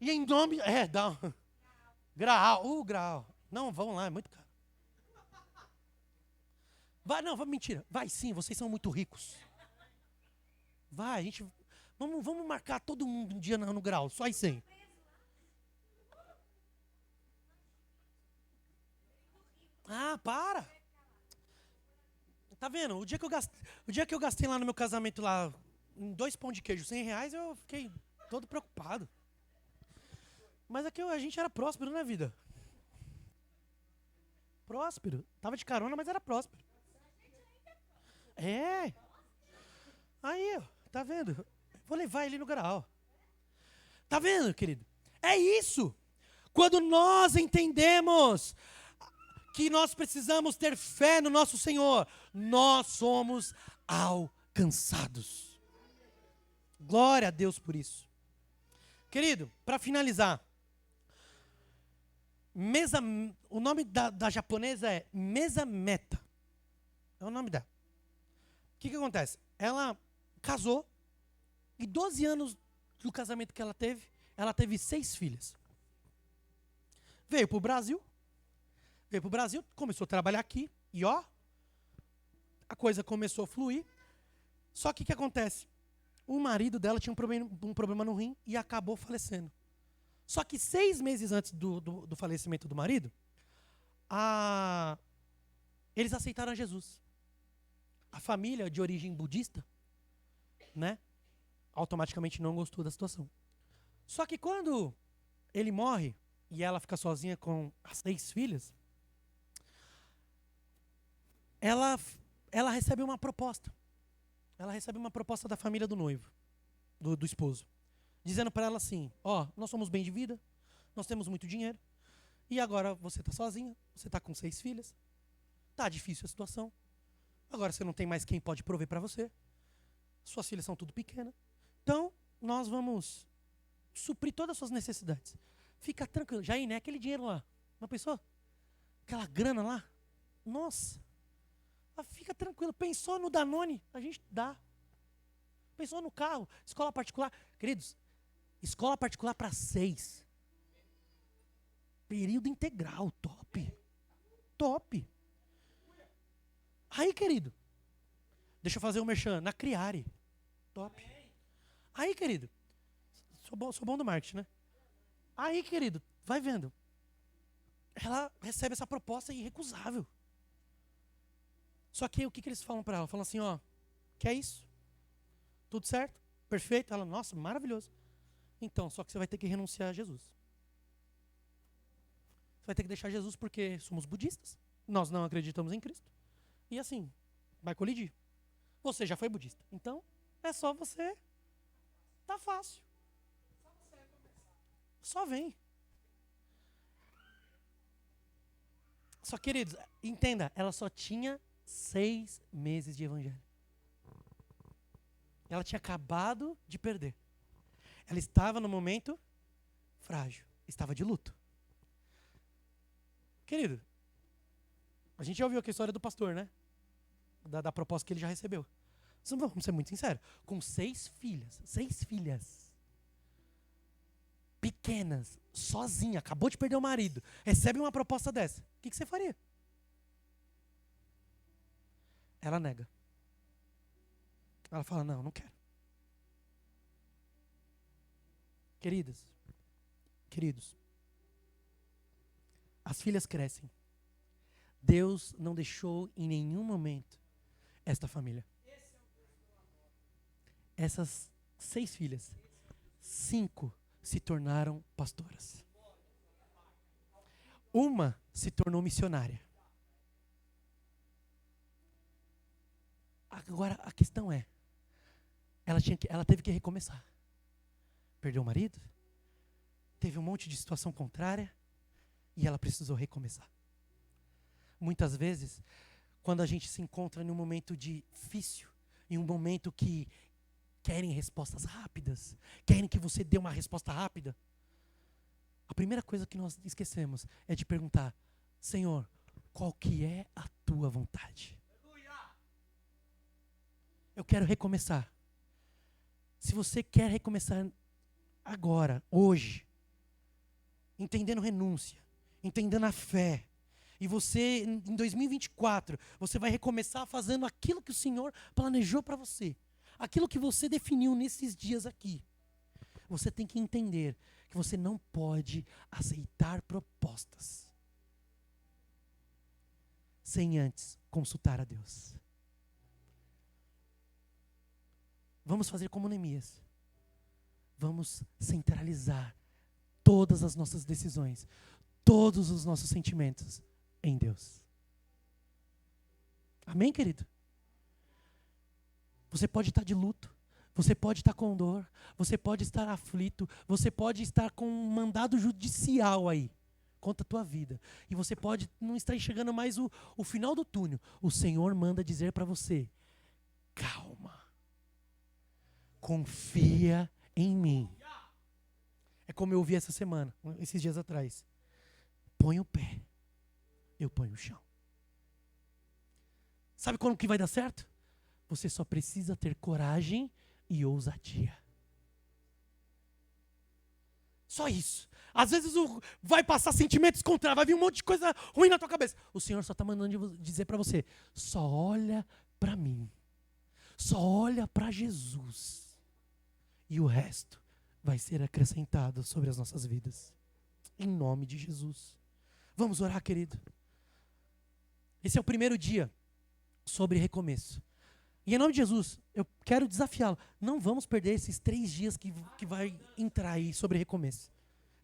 E em nome... dá um... Graal, graal. Não, vamos lá, é muito caro. Vai, não, mentira. Vai sim, vocês são muito ricos. Vai, a gente... Vamos marcar todo mundo um dia no grau, só aí 100. Ah, para. Tá vendo? O dia que eu gastei lá no meu casamento, lá, em 2 pão de queijo, R$100, eu fiquei todo preocupado. Mas é que a gente era próspero, né, vida? Próspero. Tava de carona, mas era próspero. É. Aí, ó, tá vendo? Vou levar ele no grau. Tá vendo, querido? É isso. Quando nós entendemos que nós precisamos ter fé no nosso Senhor, nós somos alcançados. Glória a Deus por isso. Querido, para finalizar, o nome da japonesa é Mesameta. É o nome dela. O que acontece? Ela casou e 12 anos do casamento que ela teve 6 filhas. Veio para o Brasil, começou a trabalhar aqui e ó, a coisa começou a fluir. Só que o que acontece? O marido dela tinha um problema no rim e acabou falecendo. Só que 6 meses antes do falecimento do marido, eles aceitaram Jesus. A família de origem budista, né, automaticamente não gostou da situação. Só que quando ele morre e ela fica sozinha com as 6 filhas, ela recebe uma proposta. Ela recebe uma proposta da família do noivo, do esposo, dizendo para ela assim: ó, nós somos bem de vida, nós temos muito dinheiro, e agora você está sozinha, você está com 6 filhas, tá difícil a situação, agora você não tem mais quem pode prover para você, suas filhas são tudo pequenas, então nós vamos suprir todas as suas necessidades. Fica tranquilo, Jair, né? Aquele dinheiro lá, não pensou? Aquela grana lá, nossa, fica tranquilo, pensou no Danone, a gente dá. Pensou no carro, escola particular. Queridos, escola particular para 6. Período integral, top. Top. Aí, querido, deixa eu fazer um merchan, na Criare. Top. Aí, querido, sou bom do marketing, né? Aí, querido, vai vendo. Ela recebe essa proposta irrecusável. Só que o que eles falam para ela? Falam assim, ó, quer isso? Tudo certo? Perfeito? Ela, nossa, maravilhoso. Então, só que você vai ter que renunciar a Jesus. Você vai ter que deixar Jesus porque somos budistas. Nós não acreditamos em Cristo. E assim, vai colidir. Você já foi budista. Então, é só você. Tá fácil. Só vem. Só, queridos, entenda, ela só tinha 6 meses de evangelho. Ela tinha acabado de perder. Ela estava no momento frágil. Estava de luto. Querido, a gente já ouviu aqui a história do pastor, né? Da proposta que ele já recebeu. Vamos ser muito sinceros. Com 6 filhas, pequenas, sozinha, acabou de perder o marido, recebe uma proposta dessa, o que você faria? Ela nega. Ela fala, não quero. Queridos, as filhas crescem. Deus não deixou em nenhum momento esta família. Essas 6 filhas, 5 se tornaram pastoras. Uma se tornou missionária. Agora a questão é, ela teve que recomeçar. Perdeu o marido, teve um monte de situação contrária e ela precisou recomeçar. Muitas vezes, quando a gente se encontra em um momento difícil, em um momento que querem respostas rápidas, querem que você dê uma resposta rápida, a primeira coisa que nós esquecemos é de perguntar, Senhor, qual que é a tua vontade? Eu quero recomeçar. Se você quer recomeçar agora, hoje, entendendo renúncia, entendendo a fé, e você, em 2024, você vai recomeçar fazendo aquilo que o Senhor planejou para você. Aquilo que você definiu nesses dias aqui. Você tem que entender que você não pode aceitar propostas sem antes consultar a Deus. Vamos fazer como Neemias. Vamos centralizar todas as nossas decisões, todos os nossos sentimentos em Deus. Amém, querido? Você pode estar de luto, você pode estar com dor, você pode estar aflito, você pode estar com um mandado judicial aí, contra a tua vida. E você pode não estar enxergando mais o final do túnel. O Senhor manda dizer para você, calma, confia em mim. É como eu ouvi essa semana, esses dias atrás. Põe o pé, eu ponho o chão. Sabe quando que vai dar certo? Você só precisa ter coragem e ousadia. Só isso. Às vezes vai passar sentimentos contrários, vai vir um monte de coisa ruim na tua cabeça. O Senhor só está mandando dizer para você, só olha para mim. Só olha para Jesus. E o resto vai ser acrescentado sobre as nossas vidas. Em nome de Jesus. Vamos orar, querido. Esse é o primeiro dia sobre recomeço. E em nome de Jesus, eu quero desafiá-lo. Não vamos perder esses 3 dias que vai entrar aí sobre recomeço.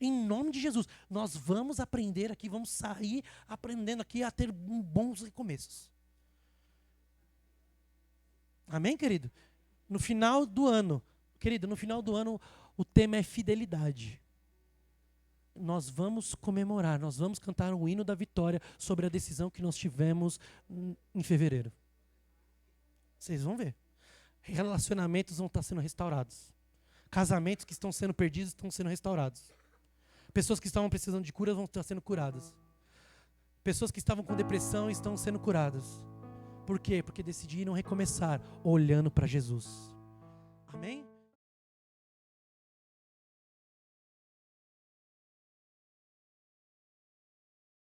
Em nome de Jesus, nós vamos aprender aqui, vamos sair aprendendo aqui a ter bons recomeços. Amém, querido? No final do ano, o tema é fidelidade. Nós vamos comemorar, nós vamos cantar o hino da vitória sobre a decisão que nós tivemos em fevereiro. Vocês vão ver. Relacionamentos vão estar sendo restaurados. Casamentos que estão sendo perdidos estão sendo restaurados. Pessoas que estavam precisando de cura vão estar sendo curadas. Pessoas que estavam com depressão estão sendo curadas. Por quê? Porque decidiram recomeçar olhando para Jesus. Amém?